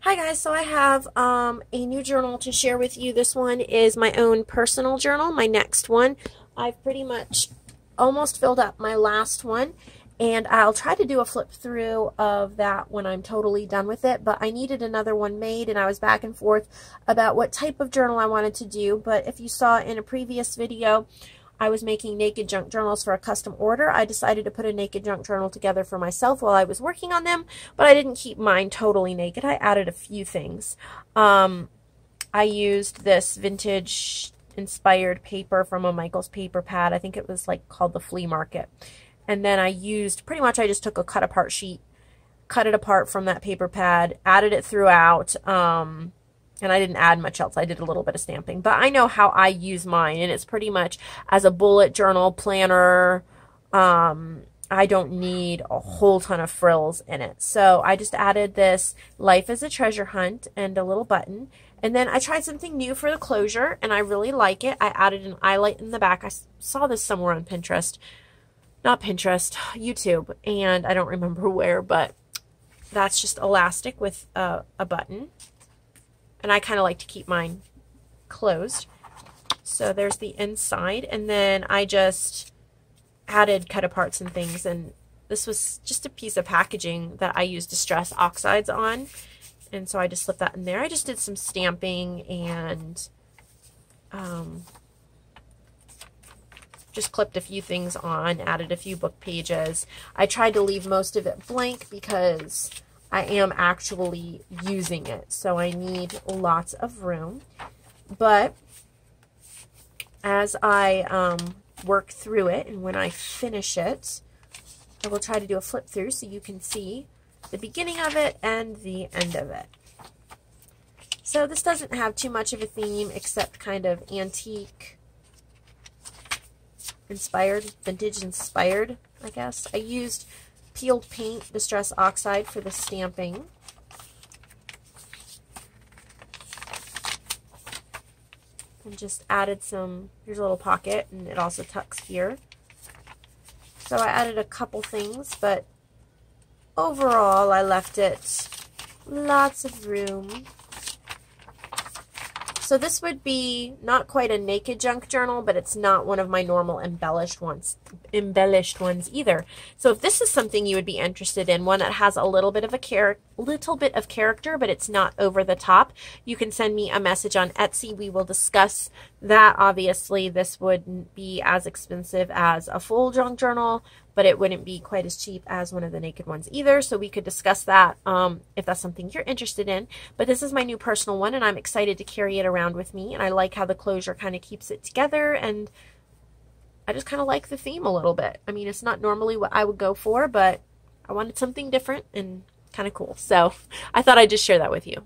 Hi guys, so I have a new journal to share with you. This one is my own personal journal, my next one. I've pretty much almost filled up my last one, and I'll try to do a flip through of that when I'm totally done with it, but I needed another one made, and I was back and forth about what type of journal I wanted to do. But if you saw in a previous video, I was making naked junk journals for a custom order. I decided to put a naked junk journal together for myself while I was working on them, but I didn't keep mine totally naked. I added a few things. I used this vintage inspired paper from a Michael's paper pad. I think it was like called the Flea Market. And then I used, pretty much I just took a cut apart sheet, cut it apart from that paper pad, added it throughout, and I didn't add much else. I did a little bit of stamping. But I know how I use mine, and it's pretty much as a bullet journal planner. I don't need a whole ton of frills in it. So I just added this Life is a Treasure Hunt and a little button. And then I tried something new for the closure, and I really like it. I added an eyelight in the back. I saw this somewhere on Pinterest. Not Pinterest, YouTube. And I don't remember where, but that's just elastic with a button. And I kind of like to keep mine closed. So there's the inside. And then I just added cut aparts and things. And this was just a piece of packaging that I used Distress Oxides on. And so I just slipped that in there. I just did some stamping and just clipped a few things on, added a few book pages. I tried to leave most of it blank because I am actually using it, so I need lots of room. But as I work through it, and when I finish it, I will try to do a flip through so you can see the beginning of it and the end of it. So this doesn't have too much of a theme except kind of antique inspired, vintage inspired, I guess. I used peeled paint, Distress Oxide, for the stamping. And just added some, here's a little pocket, and it also tucks here. So I added a couple things, but overall I left it lots of room. So this would be not quite a naked junk journal, but it's not one of my normal embellished ones either. So if this is something you would be interested in, one that has a little bit of character, but it's not over the top, you can send me a message on Etsy. We will discuss that. Obviously, this wouldn't be as expensive as a full junk journal, but it wouldn't be quite as cheap as one of the naked ones either. So we could discuss that if that's something you're interested in. But this is my new personal one, and I'm excited to carry it around with me. And I like how the closure kind of keeps it together, and I just kind of like the theme a little bit. I mean, it's not normally what I would go for, but I wanted something different and kind of cool. So I thought I'd just share that with you.